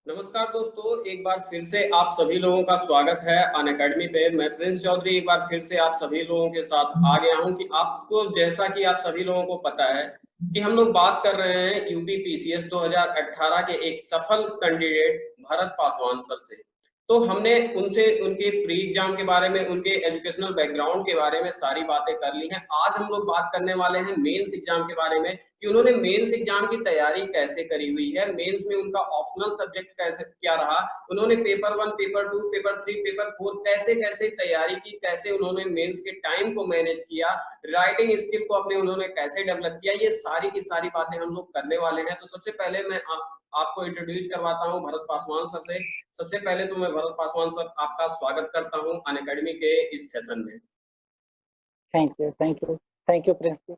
नमस्कार दोस्तों, एक बार फिर से आप सभी लोगों का स्वागत है अनअकैडमी पे। मैं प्रिंस चौधरी एक बार फिर से आप सभी लोगों के साथ आ गया हूं कि आपको, जैसा कि आप सभी लोगों को पता है कि हम लोग बात कर रहे हैं यूपी पीसीएस 2018 के एक सफल कैंडिडेट भरत पासवान सर से। तो हमने उनसे उनके प्री एग्जाम के बारे में, उनके एजुकेशनल बैकग्राउंड के बारे में सारी बातें कर ली हैं। आज हम लोग बात करने वाले हैं मेंस एग्जाम के बारे में कि उन्होंने मेंस एग्जाम की तैयारी कैसे करी हुई है, मेंस में उनका ऑप्शनल सब्जेक्ट कैसे क्या रहा, उन्होंने पेपर 1, पेपर 2, पेपर 3, पेपर 4 कैसे कैसे तैयारी की, कैसे उन्होंने मेंस के टाइम को मैनेज किया, राइटिंग स्किल को अपने उन्होंने कैसे डेवलप किया, ये सारी की सारी बातें हम लोग करने वाले हैं। तो सबसे पहले मैं आपको इंट्रोड्यूस करवाता हूं भरत पासवान सर से। सबसे पहले तो मैं भरत पासवान सर आपका स्वागत करता हूं अनअकैडमी के इस सेशन में। Thank you, thank you, thank you Prince ji.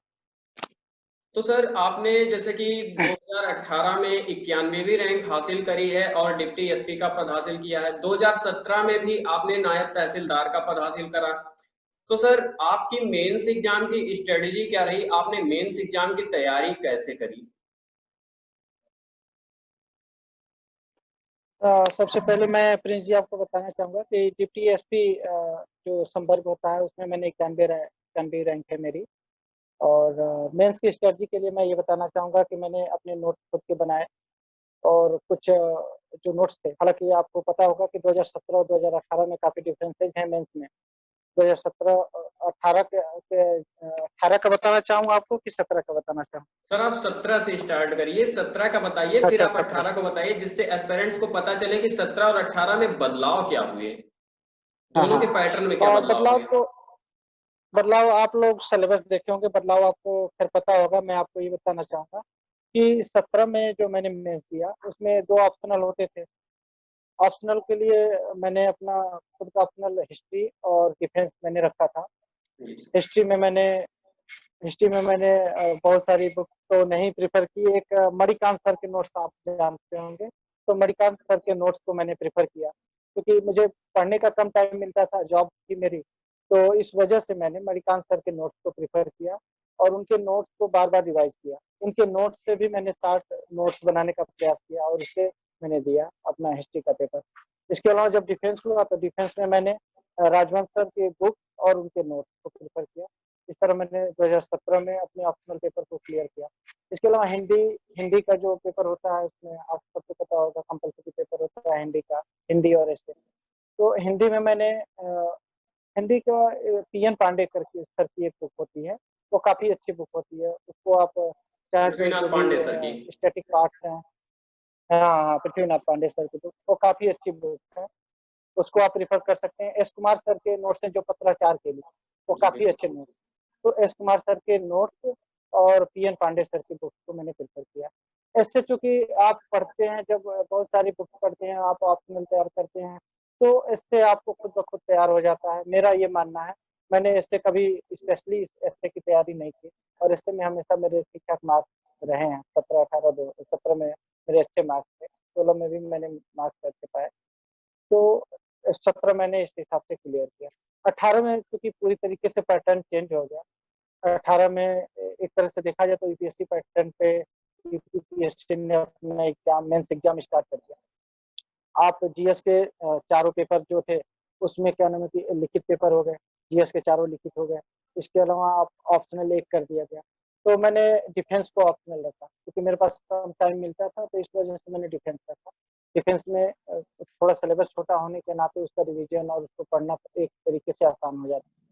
तो सर, आपने जैसे कि 2018 में 91वीं रैंक हासिल करी है और डिप्टी एसपी का पद हासिल किया है। 2017 में भी आपने नायब तहसीलदार का पद हासिल करा। तो सर, आपकी मेंस एग्जाम की स्ट्रेटेजी क्या रही, आपने मेंस एग्जाम की तैयारी कैसे करी? सबसे पहले मैं प्रिंस जी आपको बताना चाहूँगा कि डिप्टी एसपी जो संवर्ग होता है उसमें मैंने 91 रैंक है मेरी। और मेंस की स्ट्रेटजी के लिए मैं ये बताना चाहूँगा कि मैंने अपने नोट्स खुद के बनाए और कुछ जो नोट्स थे, हालाँकि आपको पता होगा कि 2017 और 2018 में काफ़ी डिफरेंसेस हैं मेंस में। 2017 18 18 का बताना चाहूँ आपको कि 17 का बताना चाहूँ? सर, आप 17 से स्टार्ट करिए, 17 का बताइए, फिर अच्छा, आप 17। 18 को बताइए, जिससे एस्पिरेंट्स को पता चले कि 17 और 18 में बदलाव क्या हुए, हाँ, दोनों हाँ। के पैटर्न में क्या बदलाव हुए। बदलाव आप लोग सिलेबस देखे होंगे, बदलाव आपको खैर पता होगा। मैं आपको ये बताना चाहूँगा कि 17 में जो मैंने मेंस दिया, उसमें 2 ऑप्शनल होते थे। ऑप्शनल के लिए मैंने अपना खुद का ऑप्शनल हिस्ट्री और डिफेंस मैंने रखा था। जी। हिस्ट्री में मैंने हिस्ट्री में मैंने बहुत सारी बुक तो नहीं प्रेफ़र की। एक मणिकांत सर के नोट्स आप जानते होंगे, तो मणिकांत सर के नोट्स को मैंने प्रेफ़र किया, क्योंकि मुझे पढ़ने का कम टाइम मिलता था, जॉब थी मेरी, तो इस वजह से मैंने मणिकांत सर के नोट्स को प्रेफ़र किया और उनके नोट्स को बार-बार रिवाइज़ किया। उनके नोट्स से भी मैंने 60 नोट्स बनाने का प्रयास किया और उससे मैंने दिया अपना हिस्ट्री का पेपर। इसके अलावा जब डिफेंस हुआ तो डिफेंस में मैंने राजवंश सर के बुक और उनके नोट्स को प्रेफ़र किया। इस तरह मैंने 2017 में अपने ऑप्शनल पेपर को क्लियर किया। इसके अलावा हिंदी हिंदी का जो पेपर होता है उसमें आप सबको पता होगा कंपल्सरी पेपर होता है हिंदी का, हिंदी और एसए। तो हिंदी में मैंने हिंदी का पीएन पांडे करके सर की एक बुक होती है, वो काफ़ी अच्छी बुक होती है। उसको आप चाहे तो जो पृथ्वीनाथ भी पांडे सर की। स्टैटिक पार्ट्स हैं। हाँ, हाँ, पृथ्वीनाथ पांडे सर की बुक, वो काफ़ी अच्छी बुक है। उसको आप रेफ़र कर सकते हैं। एस कुमार सर के नोट्स हैं जो पत्राचार के लिए, वो जी काफ़ी अच्छे बिल्कुल। नोट्स। तो एस कुमार सर के नोट्स और पीएन पांडे सर की बुक्स को मैंने प्रेफ़र किया। ऐसे चूँकि आप पढ़ते हैं, जब बहुत सारी बुक्स पढ़ते हैं, आप ऑप्शनल तैयार करते हैं, तो इससे आपको खुद ब खुद तैयार हो जाता है, मेरा ये मानना है। मैंने इससे कभी स्पेशली एसए की तैयारी नहीं की और एसए में हमेशा मेरे ठीक-ठाक मार्क्स रहे हैं। 17, 18, 2 17 में मेरे अच्छे मार्क्स थे, 16 में भी मैंने मार्क्स अच्छे पाए। तो 17 मैंने इस हिसाब से क्लियर किया। 18 में चूँकि पूरी तरीके से पैटर्न चेंज हो गया। 18 में एक तरह से देखा जाए तो यूपीएससी पैटर्न पे यूपीएससी ने अपना एग्ज़ाम मेंस एग्ज़ाम स्टार्ट कर दिया। आप जीएस के चारों पेपर जो थे, उसमें क्या नाम है कि लिखित पेपर हो गए, जीएस के चारों लिखित हो गए। इसके अलावा आप ऑप्शनल एक कर दिया गया। तो मैंने डिफेंस को ऑप्शनल रखा, क्योंकि मेरे पास कम टाइम मिलता था, तो इस वजह से मैंने डिफेंस रखा। डिफेंस में थोड़ा सिलेबस छोटा होने के नाते उसका रिवीजन और उसको पढ़ना एक तरीके से आसान हो जाता है।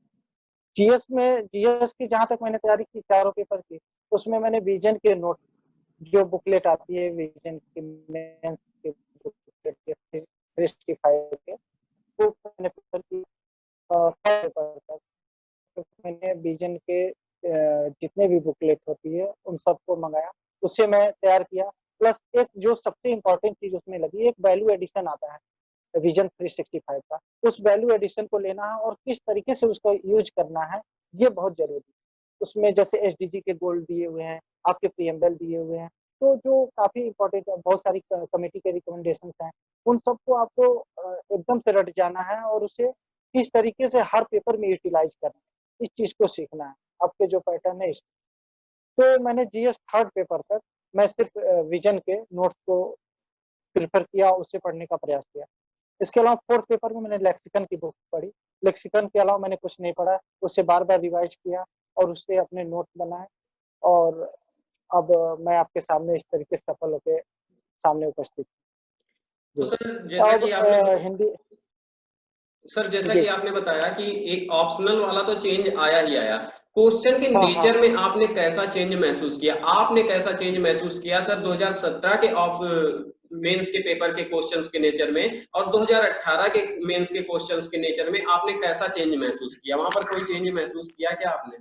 जीएस की जहाँ तक मैंने तैयारी की चारों पेपर की, उसमें मैंने विज़न के नोट, जो बुकलेट आती है विज़न की मेंस की बुकलेट के 365 के, वो मैंने प्रेफ़र की। 5 पेपर तक तो मैंने विज़न के जितने भी बुकलेट होती है, उन सबको मँगाया, उससे मैं तैयार किया। प्लस एक जो सबसे इम्पोर्टेंट चीज़ उसमें लगी, एक वैल्यू एडिशन आता है, विज़न 365 का। उस वैल्यू एडिशन को लेना है और किस तरीके से उसको यूज़ करना है, ये बहुत ज़रूरी है। उसमें जैसे एसडीजी के गोल दिए हुए हैं, आपके प्रीएम्बल दिए हुए हैं, तो जो काफ़ी इम्पोर्टेंट है, बहुत सारी कमिटी के रिकमेंडेशंस हैं, उन सबको आपको एकदम से रट जाना है और उसे किस तरीके से हर पेपर में यूटिलाइज़ करना है, इस चीज़ को सीखना है। आपके जो पैटर्न है इस तो मैंने जीएस 3rd पेपर तक मैं सिर्फ़ विज़न के नोट्स को प्रेफ़र किया, उससे पढ़ने का प्रयास किया। इसके अलावा 4th पेपर में मैंने लेक्सिकन की बुक पढ़ी। लेक्सिकन के अलावा मैंने कुछ नहीं पढ़ा, उससे बार-बार रिवाइज़ किया और उससे अपने नोट्स बनाए और अब मैं आपके सामने इस तरीके से सफल होके सामने उपस्थित तो जी। सर जैसा अब कि आपने हिंदी सर जैसा जी। कि आपने बताया कि एक ऑप्शनल वाला तो चेंज आया ही आया। क्वेश्चन के हाँ, हाँ। नेचर में आपने कैसा चेंज महसूस किया? आपने कैसा चेंज महसूस किया सर 2017 के ऑफ मेंस के पेपर के क्वेश्चंस के नेचर में और 2018 के मेंस के क्वेश्चंस के नेचर में आपने कैसा चेंज महसूस किया? वहां पर कोई चेंज महसूस किया क्या आपने?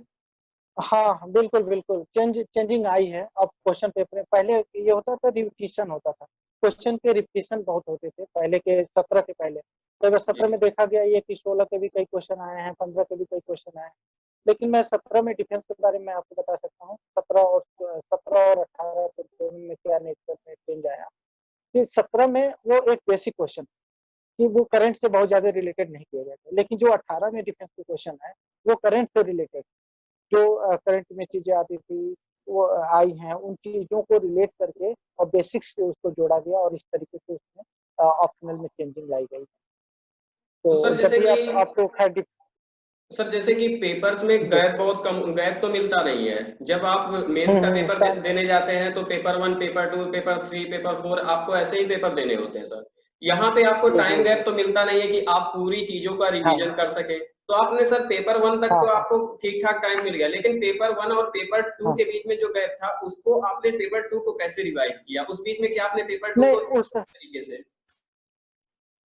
हाँ, हाँ, बिल्कुल, बिल्कुल। चेंजिंग आई है। अब क्वेश्चन पेपर में पहले ये होता था रिपीटिशन होता था। क्वेश्चन के रिपीटिशन बहुत होते थे, पहले के 17 के पहले। तो अगर 17 जी। में देखा गया ये कि 16 के भी कई क्वेश्चन आए हैं, 15 के भी कई क्वेश्चन आए हैं। लेकिन मैं 17 में डिफेंस के बारे में आपको बता सकता हूँ। 17 और 18 के दोनों में क्या नेचर में चेंज आया कि 17 में वो एक बेसिक क्वेश्चन कि वो करंट से बहुत ज़्यादा रिलेटेड नहीं किए गए थे। लेकिन जो 18 में डिफेंस के क्वेश्चन आए, वो करंट से रिलेटेड जो करंट में चीज़ें आती थी, वो आई हैं, उन चीज़ों को रिलेट करके और बेसिक्स से उसको जोड़ा गया और इस तरीके से उसमें ऑप्शनल में चेंजिंग लाई गई। तो तो सर जब जैसे भी कि आपको खैर पेपर्स में जी। गैप बहुत कम, गैप तो मिलता नहीं है। जब आप मेंस का पेपर टाइम देने जाते हैं तो पेपर 1, पेपर 2, पेपर 3, पेपर 4 आपको ऐसे ही पेपर देने होते हैं सर। यहाँ पे आपको जी, टाइम जी, गैप जी। तो मिलता नहीं है कि आप पूरी चीजों का रिवीजन हाँ, कर सकें। तो आपने सर पेपर 1 तक हाँ, तो हाँ, आपको ठीक ठाक टाइम मिल गया, लेकिन पेपर 1 और पेपर 2 हाँ। के बीच में जो गैप था उसको आपने पेपर 2 को कैसे रिवाइज किया? उस बीच में क्या आपने पेपर 2 नहीं को उस तरीके से?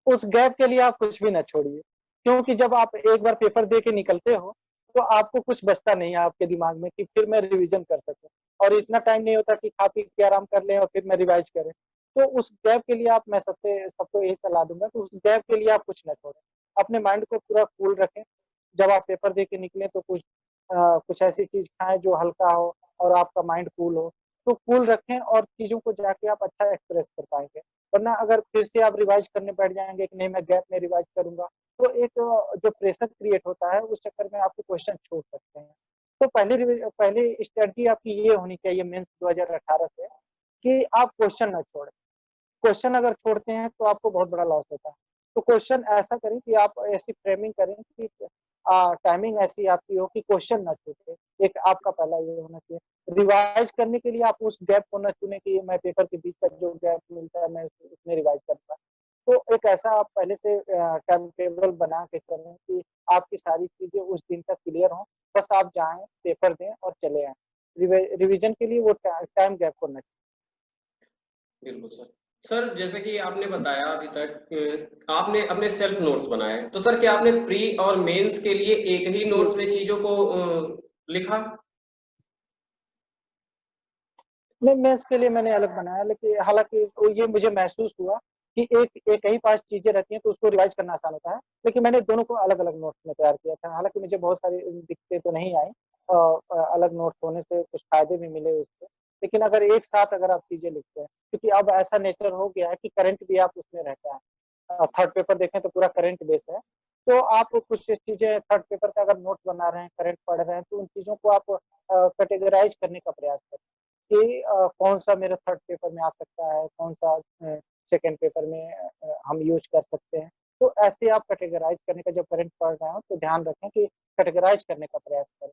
उस गैप के लिए आप कुछ भी ना छोड़िए, क्योंकि जब आप एक बार पेपर दे के निकलते हो, तो आपको कुछ बचता नहीं है आपके दिमाग में कि फिर मैं रिवीजन कर सकूँ और इतना टाइम नहीं होता कि खा पी के आराम कर लें और फिर मैं रिवाइज़ करें। तो उस गैप के लिए आप मैं सबसे सबको यही सलाह दूँगा कि उस गैप के लिए आप कुछ ना छोड़ें। अपने माइंड को पूरा कूल रखें, जब आप पेपर दे के निकलें तो कुछ ऐसी चीज़ खाएँ जो हल्का हो और आपका माइंड कूल हो। तो कूल रखें और चीज़ों को जाके आप अच्छा एक्सप्रेस कर पाएँगे। वरना अगर फिर से आप रिवाइज़ करने बैठ जाएँगे कि नहीं मैं गैप में रिवाइज़ करूँगा, तो एक जो प्रेशर क्रिएट होता है उस चक्कर में आपके क्वेश्चन छूट सकते हैं। तो पहली स्ट्रैटेजी आपकी ये होनी चाहिए मेंस 2018 से कि आप क्वेश्चन ना छोड़ें। क्वेश्चन अगर छोड़ते हैं तो आपको बहुत बड़ा लॉस होता है। तो क्वेश्चन ऐसा करें कि आप ऐसी फ्रेमिंग करें कि टाइमिंग ऐसी आपकी हो कि क्वेश्चन ना छूटे। एक आपका पहला ये होना चाहिए। रिवाइज़ करने के लिए आप उस गैप को ना चुनें कि मैं पेपर के बीच का जो गैप मिलता है मैं उसमें रिवाइज़ करूँगा। तो एक ऐसा आप पहले से टाइम टेबल बना के चलें कि आपकी सारी चीज़ें उस दिन तक क्लियर हों। बस आप जाएँ, पेपर दें और चले आएँ। रिवीज़न के लिए वो टाइम गैप को ना बिल्कुल सर। सर जैसे कि आपने बताया अभी तक आपने अपने सेल्फ नोट्स बनाए। तो सर क्या आपने प्री और मेंस के लिए एक ही जी, नोट्स जी। में चीज़ों को लिखा? नहीं, मेंस के लिए मैंने अलग बनाया लेकिन हालाँकि वो ये मुझे महसूस हुआ कि एक एक ही पास चीज़ें रहती हैं तो उसको रिवाइज़ करना आसान होता है। लेकिन मैंने दोनों को अलग-अलग नोट्स में तैयार किया था। हालाँकि मुझे बहुत सारी दिक्कतें तो नहीं आई अलग नोट्स होने से कुछ फ़ायदे भी मिले उससे। लेकिन अगर एक साथ अगर आप चीज़ें लिखते हैं क्योंकि अब ऐसा नेचर हो गया है कि करंट भी आप उसमें रहता है। थर्ड पेपर देखें तो पूरा करंट बेस है। तो आप कुछ चीज़ें थर्ड पेपर का अगर नोट्स बना रहे हैं, करंट पढ़ रहे हैं तो उन चीज़ों को आप कैटेगराइज़ करने का प्रयास करें। कि कौन-सा मेरा थर्ड पेपर में आ सकता है, कौन-सा सेकंड पेपर में हम यूज़ कर सकते हैं। तो ऐसे आप कैटेगराइज़ करने का जब करंट पढ़ रहे हो तो ध्यान रखें कि कैटेगराइज़ करने का प्रयास करें।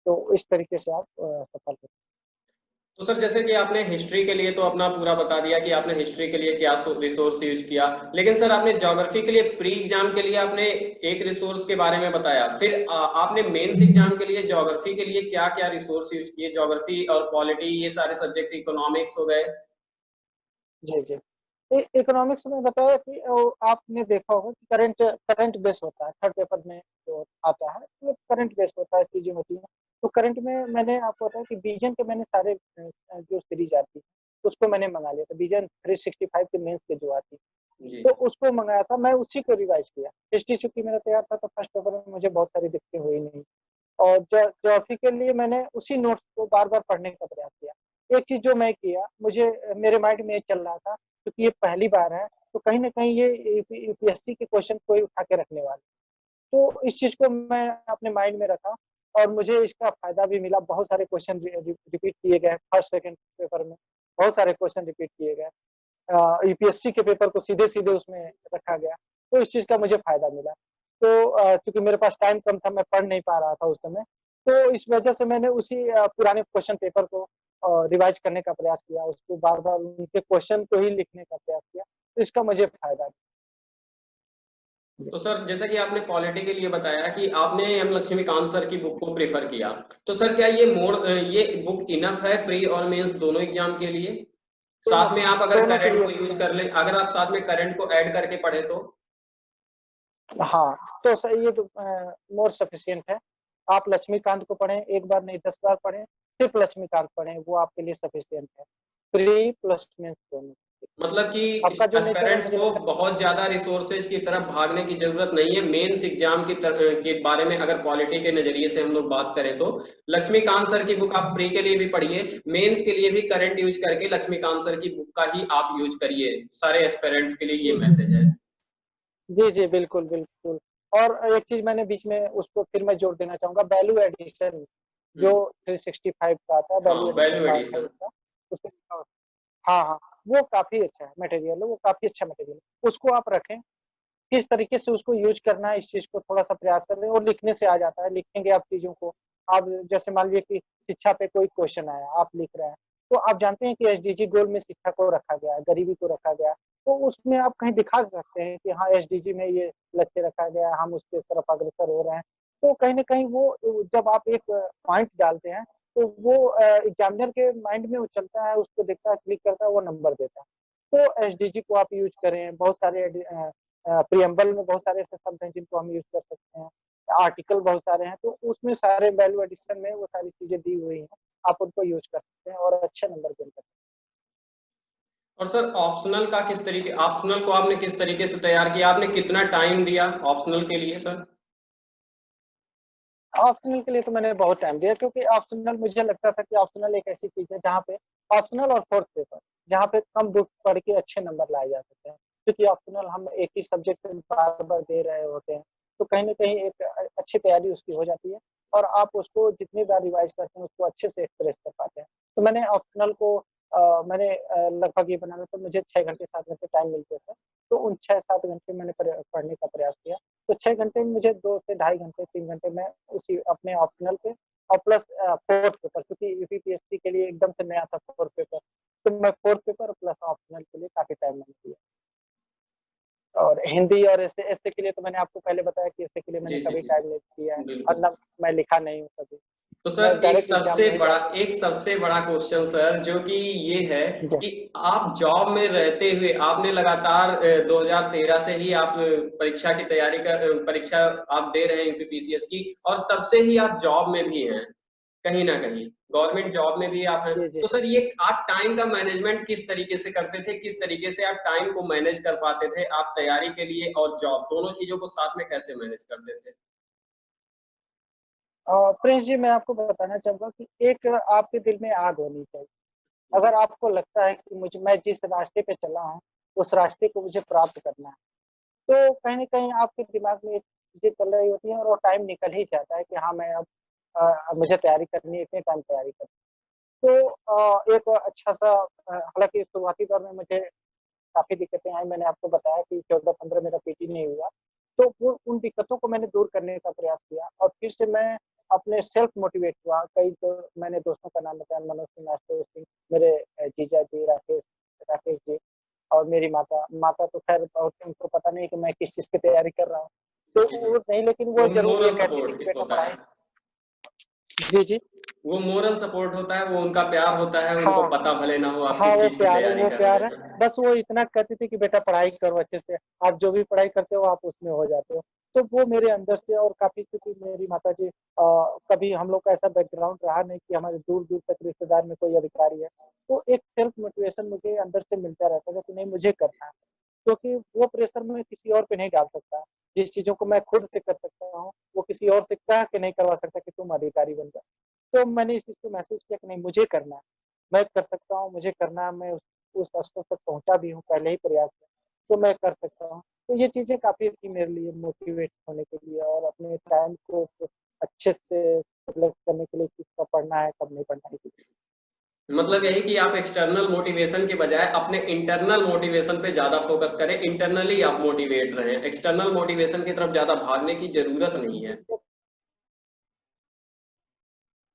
तो इस तरीके से आप सफल हो तो सर जैसे कि आपने हिस्ट्री के लिए तो अपना पूरा बता दिया कि आपने हिस्ट्री के लिए क्या रिसोर्स यूज किया, लेकिन सर आपने ज्योग्राफी के लिए प्री एग्जाम के लिए आपने एक रिसोर्स के बारे में बताया, फिर आपने मेंस एग्जाम के लिए ज्योग्राफी के लिए क्या क्या रिसोर्स यूज किए? ज्योग्राफी और पॉलिटी ये सारे सब्जेक्ट, इकोनॉमिक्स हो गए। जी, जी। इकोनॉमिक्स में बताया कि आपने देखा होगा कि करंट करंट बेस होता है, थर्ड पेपर में जो आता है, वो करंट बेस होता है, चीज़ें होती हैं। तो करंट में मैंने आपको बताया कि विज़न के मैंने सारे जो सीरीज़ आती है, उसको मैंने मँगा लिया था। विज़न 365 के मेंस के जो आती है। जी। तो उसको मँगाया था, मैं उसी को रिवाइज़ किया। हिस्ट्री चूँकि मेरा तैयार था, तो फर्स्ट पेपर में मुझे बहुत सारी दिक्कतें हुई नहीं। और ज्योग्राफी के लिए मैंने उसी नोट्स को बार-बार पढ़ने का प्रयास किया। एक चीज़ जो मैं किया, मुझे मेरे माइंड में ये चल रहा था, क्योंकि ये पहली बार है, तो कहीं न कहीं ये यूपीएससी के क्वेश्चन कोई उठा के रखने वाला है। तो इस चीज़ को मैं अपने माइंड में रखा और मुझे इसका फ़ायदा भी मिला। बहुत सारे क्वेश्चन रिपीट किए गए फर्स्ट, सेकंड पेपर में, बहुत सारे क्वेश्चन रिपीट किए गए। यूपीएससी के पेपर को सीधे-सीधे उसमें रखा गया, तो इस चीज़ का मुझे फ़ायदा मिला। तो चूँकि मेरे पास टाइम कम था, मैं पढ़ नहीं पा रहा था उस समय, तो इस वजह से मैंने उसी पुराने क्वेश्चन पेपर को रिवाइज़ करने का प्रयास किया, उसको बार-बार उनके क्वेश्चन को ही लिखने का प्रयास किया, तो इसका मुझे फ़ायदा जी। तो सर जैसा कि आपने पॉलिटी के लिए बताया कि आपने एम लक्ष्मीकांत सर की बुक को प्रेफर किया, तो सर क्या ये बुक इनफ है प्री और मेंस दोनों एग्जाम के लिए? दोनों साथ में आप अगर दोनों के करंट लिए को यूज कर लें, अगर आप साथ में करंट को ऐड करके पढ़े तो? हाँ, तो स ये तो मोर सफिशिएंट है। आप लक्ष्मीकांत को पढ़ें, एक बार नहीं 10 बार पढ़ें, सिर्फ़ लक्ष्मीकांत पढ़ें, वो आपके लिए सफिशिएंट है। प्री प्लस मेंस दोनों। मतलब कि आपका जो नेचर है एस्पिरेंट्स मुझे को लगता बहुत ज्यादा रिसोर्सेज की तरफ भागने की जरूरत नहीं है। मेंस एग्जाम के बारे में अगर पॉलिटी के नजरिए से हम लोग बात करें तो लक्ष्मीकांत सर की बुक आप प्री के लिए भी पढ़िए, मेंस के लिए भी करंट यूज करके लक्ष्मीकांत सर की बुक का ही आप यूज करिए। सारे एस्पिरेंट्स के लिए ये मैसेज है। जी, जी, बिल्कुल, बिल्कुल। और एक चीज़ मैंने बीच में उसको फिर मैं जोड़ देना चाहूँगा वैल्यू एडिशन जो हम्म। 365 का आता है, हाँ, वैल्यू एडिशन वैल्यू पार्ट है एडिशन। उसका, उसमें लिखा हाँ, हाँ, वो काफ़ी अच्छा है मटेरियल है, वो काफ़ी अच्छा मटेरियल है। उसको आप रखें, किस तरीके से उसको यूज़ करना है, इस चीज़ को थोड़ा-सा प्रयास करें और लिखने से आ जाता है, लिखेंगे आप चीज़ों को। आप जैसे मान लीजिए कि शिक्षा पे कोई क्वेश्चन आया, आप लिख रहे हैं, तो आप जानते हैं कि एसडीजी गोल में शिक्षा को रखा गया है, गरीबी को रखा गया है, तो उसमें आप कहीं दिखा सकते हैं कि हाँ, एसडीजी में ये लक्ष्य रखा गया है, हम उसके तरफ अग्रसर हो रहे हैं। तो कहीं न कहीं वो जब आप एक पॉइंट डालते हैं, तो वो एग्ज़ामिनर के माइंड में वो चलता है, उसको देखता है, क्लिक करता है, वो नंबर देता है। तो एसडीजी को आप यूज़ करें, बहुत सारे प्रिएम्बल में बहुत सारे ऐसे शब्द हैं जिनको हम यूज़ कर सकते हैं, आर्टिकल बहुत सारे हैं, तो उसमें सारे वैल्यू एडिशन में वो सारी चीज़ें दी हुई हैं, आप उनको यूज़ कर सकते हैं और अच्छे नंबर गेन कर सकते और सर ऑप्शनल को आपने किस तरीके से तैयार किया? आपने कितना टाइम दिया ऑप्शनल के लिए सर? हैं। ऑप्शनल के लिए तो मैंने बहुत टाइम दिया क्योंकि ऑप्शनल मुझे लगता था कि ऑप्शनल एक ऐसी चीज़ है जहाँ पे ऑप्शनल और फोर्थ पेपर, जहाँ पे कम बुक्स पढ़ के अच्छे नंबर लाए जा सकते हैं। क्योंकि ऑप्शनल हम एक ही सब्जेक्ट में बार-बार दे रहे होते हैं, तो कहीं न कहीं एक अच्छी तैयारी उसकी हो जाती है और आप उसको जितनी बार रिवाइज़ करते हैं, उसको अच्छे से एक्सप्रेस कर पाते हैं। तो मैंने ऑप्शनल को लगभग ये बनाना था मुझे 6 घंटे 7 घंटे टाइम मिलते थे, तो उन 6-7 घंटे मैंने पढ़ने का प्रयास किया। तो 6 घंटे में मुझे 2 से ढाई घंटे, 3 घंटे मैं उसी अपने ऑप्शनल पे और प्लस फोर्थ पेपर क्योंकि यूपीपीएससी के लिए एकदम से नया था फोर्थ पेपर, तो मैं फोर्थ पेपर प्लस ऑप्शनल के लिए काफ़ी टाइम मैंने दिया। और हिंदी और ऐसे ऐसे के लिए तो मैंने आपको पहले बताया कि ऐसे के लिए मैंने जी, जी, कभी जी। टाइम नहीं दिया है और बिल्कुल। ना मैं लिखा नहीं हूँ कभी। तो मैं सर डायरेक्ट एग्ज़ाम में ही जाता एक सबसे बड़ा क्वेश्चन सर जो कि ये है जी। कि आप जॉब में रहते हुए आपने लगातार 2013 से ही आप परीक्षा आप दे रहे हैं यूपीपीसीएस की, और तब से ही आप जॉब में भी हैं, कहीं ना कहीं गवर्नमेंट जॉब में भी आप हैं। जी, जी। तो सर ये आप टाइम का मैनेजमेंट किस तरीके से करते थे, किस तरीके से आप टाइम को मैनेज कर पाते थे, आप तैयारी के लिए और जॉब दोनों चीजों को साथ में कैसे मैनेज करते थे? प्रिंस जी मैं आपको बताना चाहूँगा कि एक आपके दिल में आग होनी चाहिए। जी। अगर आपको लगता है कि मैं जिस रास्ते पे चला हूँ, उस रास्ते को मुझे प्राप्त करना है, तो कहीं न कहीं आपके दिमाग में ये चीज़ें चल रही होती हैं और वो टाइम निकल ही जाता है कि हाँ, मैं अब मुझे तैयारी करनी है, इतने टाइम तैयारी करनी है। तो एक अच्छा-सा हालाँकि शुरुआती दौर में मुझे काफ़ी दिक्कतें आई, मैंने आपको बताया कि 14-15 मेरा पीटी नहीं हुआ। तो वो उन दिक्कतों को मैंने दूर करने का प्रयास किया और फिर से मैं अपने सेल्फ मोटिवेट हुआ। कई तो मैंने दोस्तों का नाम बताया मनोज सिंह, आशुतोष सिंह, मेरे जीजा जी, राकेश राकेश जी और मेरी माता। माता तो ख़ैर बहुत उनको पता नहीं कि मैं किस चीज़ की तैयारी कर रहा हूँ। तो जी, जी। वो नहीं लेकिन वो वो ज़रूर ये मोरल कहती थी कि सपोर्ट बेटा होता पढ़ाई है। जी, जी। वो मोरल सपोर्ट होता है, वो उनका प्यार होता है, उनको हाँ। पता भले ना हो आप हाँ, किस चीज की तैयारी वो कर प्यार रहे है। हैं। बस वो इतना कहती थी कि बेटा पढ़ाई करो अच्छे से, आप जो भी पढ़ाई करते हो आप उसमें हो जाते हो। तो वो मेरे अंदर से और काफ़ी क्योंकि मेरी माताजी कभी हम लोग का ऐसा बैकग्राउंड रहा नहीं कि हमारे दूर-दूर तक रिश्तेदार में कोई अधिकारी है। तो एक सेल्फ मोटिवेशन मुझे अंदर से मिलता रहता था कि नहीं मुझे करना है। क्योंकि वो प्रेशर मैं किसी और पे नहीं डाल सकता। जिस चीज़ों को मैं खुद से कर सकता हूँ, वो किसी और से कह के नहीं करवा सकता कि तुम अधिकारी बन जाओ। तो मैंने इस चीज़ को महसूस किया कि नहीं मुझे करना है। मैं कर सकता हूँ, मुझे करना है, मैं उस स्तर तक पहुँचा भी हूँ पहले ही प्रयास में, तो मैं कर सकता हूँ। तो ये चीज़ें काफ़ी थी मेरे लिए मोटिवेट होने के लिए और अपने टाइम को अच्छे से सेलेक्ट करने के लिए किसका पढ़ना है, कब नहीं पढ़ना है। मतलब यही कि आप एक्सटर्नल मोटिवेशन के बजाय अपने इंटरनल मोटिवेशन पे ज्यादा फोकस करें, इंटरनली आप मोटिवेट रहें, एक्सटर्नल मोटिवेशन की तरफ ज्यादा भागने की जरूरत नहीं है।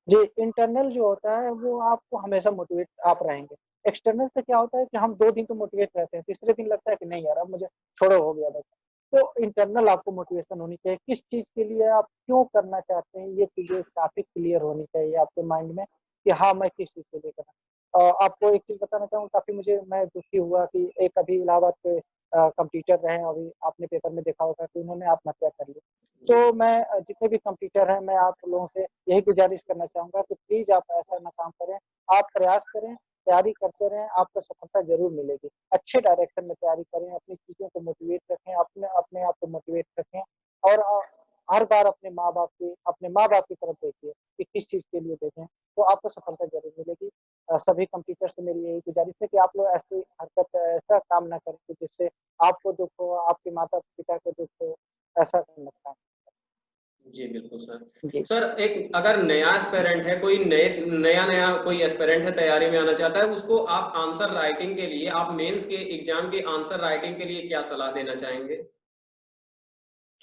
जी, इंटरनल जो होता है वो आपको हमेशा मोटिवेट आप रहेंगे। एक्सटर्नल से क्या होता है कि हम 2 दिन तो मोटिवेट रहते हैं, तीसरे दिन लगता है कि नहीं यार अब मुझे छोड़ो हो गया बस। तो इंटरनल आपको मोटिवेशन होनी चाहिए, किस चीज़ के लिए आप क्यों करना चाहते हैं, ये चीज़ें काफ़ी क्लियर होनी चाहिए आपके माइंड में कि हाँ, मैं किस चीज़ के लिए कर रहा हूँ। आपको एक चीज़ बताना चाहूँगा, काफ़ी मैं दुखी हुआ कि एक अभी इलाहाबाद के कॉम्पिटिटर रहे हैं, अभी आपने पेपर में देखा होगा कि उन्होंने आत्महत्या कर ली। तो मैं जितने भी कॉम्पिटिटर हैं, मैं आप लोगों से यही गुज़ारिश करना चाहूँगा कि प्लीज़ आप ऐसा ना काम करें। आप प्रयास करें, तैयारी करते रहें, आपको सफलता ज़रूर मिलेगी। अच्छे डायरेक्शन में तैयारी करें, अपनी चीज़ों को मोटिवेट रखें, अपने अपने आप को मोटिवेट रखें और हर बार अपने माँ-बाप की तरफ देखिए कि किस चीज़ के लिए देखें, तो आपको सफलता ज़रूर मिलेगी। सभी कॉम्पिटिटर से मेरी यही गुज़ारिश है कि आप लोग ऐसी हरकत ऐसा काम ना करें कि जिससे आपको दुःख हो, आपके माता-पिता को दुःख हो, ऐसा मत काम जी बिल्कुल सर। जी। सर एक अगर नया एस्पिरेंट है, कोई नया कोई एस्पिरेंट है, तैयारी में आना चाहता है, उसको आप आंसर राइटिंग के लिए, आप मेंस के एग्जाम के आंसर राइटिंग के लिए क्या सलाह देना चाहेंगे?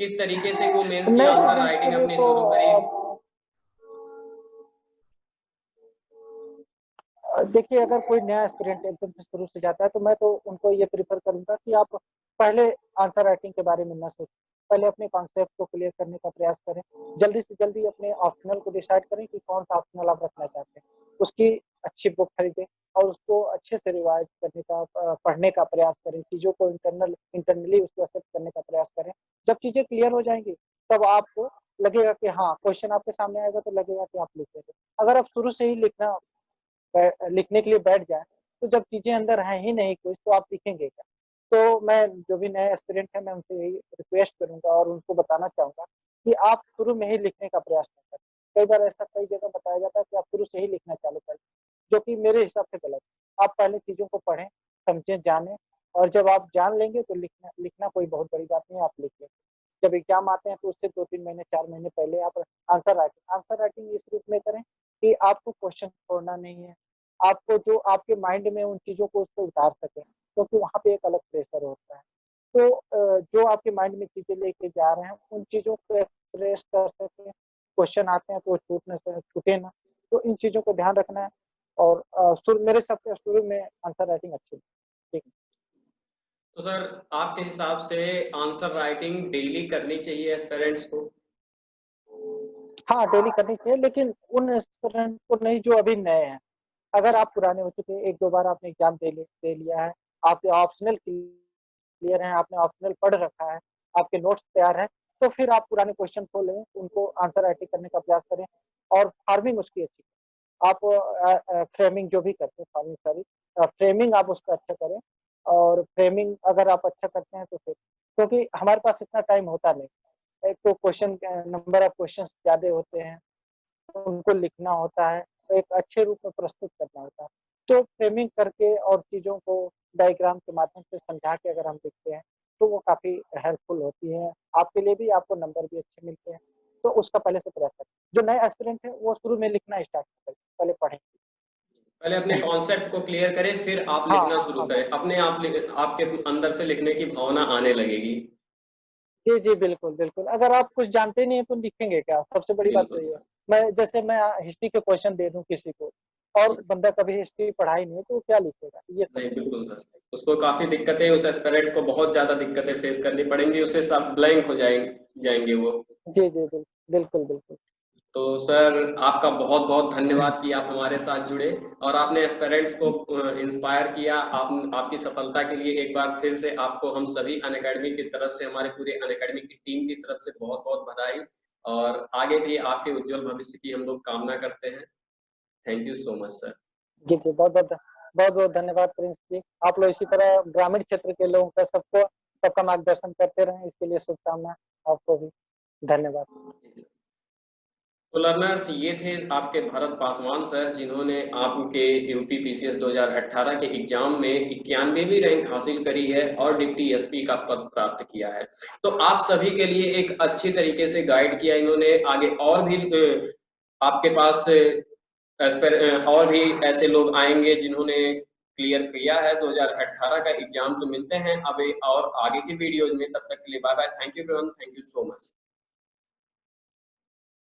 किस तरीके से वो मेंस की नए आंसर स्टूडेंट के राइटिंग लिए अपनी तो शुरू करें? देखिए अगर कोई नया एस्पिरेंट एकदम से शुरू से जाता है तो मैं तो उनको ये प्रेफ़र करूँगा कि आप पहले आंसर राइटिंग के बारे में ना सोचें। पहले अपने कॉन्सेप्ट को क्लियर करने का प्रयास करें। जल्दी से जल्दी अपने ऑप्शनल को डिसाइड करें कि कौन-सा ऑप्शनल आप रखना चाहते हैं। उसकी अच्छी बुक खरीदें और उसको अच्छे से रिवाइज़ करने का पढ़ने का प्रयास करें। चीज़ों को इंटरनली उसको एक्सेप्ट करने का प्रयास करें। जब चीज़ें क्लियर हो जाएँगी, तब आपको लगेगा कि हाँ, क्वेश्चन आपके सामने आएगा तो लगेगा कि आप लिख लेंगे। अगर आप शुरू से ही लिखने के लिए बैठ जाएँ, तो जब चीज़ें अंदर हैं ही नहीं कुछ, तो आप लिखेंगे क्या? तो मैं जो भी नए एस्पिरेंट हैं, मैं उनसे यही रिक्वेस्ट करूँगा और उनको बताना चाहूँगा कि आप शुरू में ही लिखने का प्रयास ना करें। कई बार ऐसा कई जगह बताया जाता है कि आप शुरू से ही लिखना चालू कर दें, जो कि मेरे हिसाब से गलत है। आप पहले चीज़ों को पढ़ें, समझें, जानें और जब आप जान लेंगे तो लिखना लिखना कोई बहुत बड़ी बात नहीं है, आप लिख लेंगे। जब एग्ज़ाम आते हैं तो उससे 2-3 महीने, 4 महीने पहले आप आंसर राइटिंग इस रूप में करें कि आपको क्वेश्चन छोड़ना नहीं है। आपको जो आपके माइंड में उन चीज़ों को उसको उतार सकें, क्योंकि वहाँ पे एक अलग प्रेशर होता है। तो जो आपके माइंड में चीज़ें लेके जा रहे हैं, उन चीज़ों को एक्सप्रेस कर सकें, क्वेश्चन आते हैं तो वो छूटे ना, तो इन चीज़ों को ध्यान रखना है और मेरे हिसाब से शुरू में आंसर राइटिंग अच्छी है। ठीक है। तो सर आपके हिसाब से आंसर राइटिंग डेली करनी चाहिए एस्पिरेंट्स को? हाँ, डेली करनी चाहिए लेकिन उन एस्पिरेंट को नहीं जो अभी नए हैं। अगर जी। आप पुराने हो चुके हैं, 1-2 बार आपने एग्ज़ाम दे लिया है, आपके ऑप्शनल क्लियर हैं, आपने ऑप्शनल पढ़ रखा है, आपके नोट्स तैयार हैं, तो फिर आप पुराने क्वेश्चन को लें, उनको आंसर राइटिंग करने का प्रयास करें और फार्मिंग उसकी अच्छी करें। आप फ्रेमिंग जो भी करते हैं फार्मिंग सॉरी फ्रेमिंग आप उसका अच्छा करें और फ्रेमिंग अगर आप अच्छा करते हैं तो फिर क्योंकि हमारे पास इतना टाइम होता नहीं। एक तो नंबर ऑफ क्वेश्चन्स ज़्यादा होते हैं। उनको लिखना होता है, तो एक अच्छे रूप में प्रस्तुत करना होता है। तो फ्रेमिंग करके और चीज़ों को डायग्राम के माध्यम से समझा के अगर हम लिखते हैं, तो वो काफ़ी हेल्पफुल होती है। आपके लिए भी आपको नंबर भी अच्छे मिलते हैं, तो उसका पहले से प्रयास करें। जो नए एस्पिरेंट हैं, वो शुरू में लिखना स्टार्ट करें, पहले पढ़ें। पहले अपने कॉन्सेप्ट को क्लियर करें, फिर आप हाँ, लिखना शुरू हाँ, करें, अपने आप आपके अंदर से लिखने की भावना आने लगेगी। जी, जी, बिल्कुल, बिल्कुल। अगर आप कुछ जानते नहीं हैं तो लिखेंगे क्या? सबसे बड़ी बात तो बिल्कुल ये है। सर। मैं हिस्ट्री के क्वेश्चन दे दूँ किसी को जी। और बंदा कभी हिस्ट्री पढ़ा ही नहीं है, तो वो क्या लिखेगा? ये नहीं सबसे बड़ी बिल्कुल सर, उसको काफी दिक्कतें, उस एस्पिरेंट को बहुत ज्यादा दिक्कतें फेस करनी पड़ेंगी, उसे सब ब्लैंक हो जाएंगे वो। जी, जी, बिल्कुल, बिल्कुल। तो सर आपका बहुत बहुत धन्यवाद कि आप हमारे साथ जुड़े और आपने एस्पिरेंट्स को इंस्पायर किया। आप आपकी सफलता के लिए एक बार फिर से आपको हम सभी अनअकैडमी की तरफ से, हमारे पूरे अनअकैडमी की टीम की तरफ से बहुत बहुत बधाई और आगे भी आपके उज्जवल भविष्य की हम लोग कामना करते हैं। Thank you so much sir. जी, जी, बहुत-बहुत धन्यवाद प्रिंस जी। आप लोग इसी तरह ग्रामीण क्षेत्र के लोगों का सबका मार्गदर्शन करते रहें, इसके लिए शुभकामनाएँ आपको भी। धन्यवाद। तो लर्नर्स, ये थे आपके भरत पासवान सर, जिन्होंने आपके यूपीपीसीएस 2018 के एग्जाम में 91वीं रैंक हासिल करी है और डिप्टी एसपी का पद प्राप्त किया है। तो आप सभी के लिए एक अच्छी तरीके से गाइड किया इन्होंने। आगे और भी आपके पास एज पर और भी ऐसे लोग आएंगे जिन्होंने क्लियर किया है 2018 का एग्जाम। तो मिलते हैं अब और आगे की वीडियोज में, तब तक के लिए bye bye. Thank you everyone, thank you so much.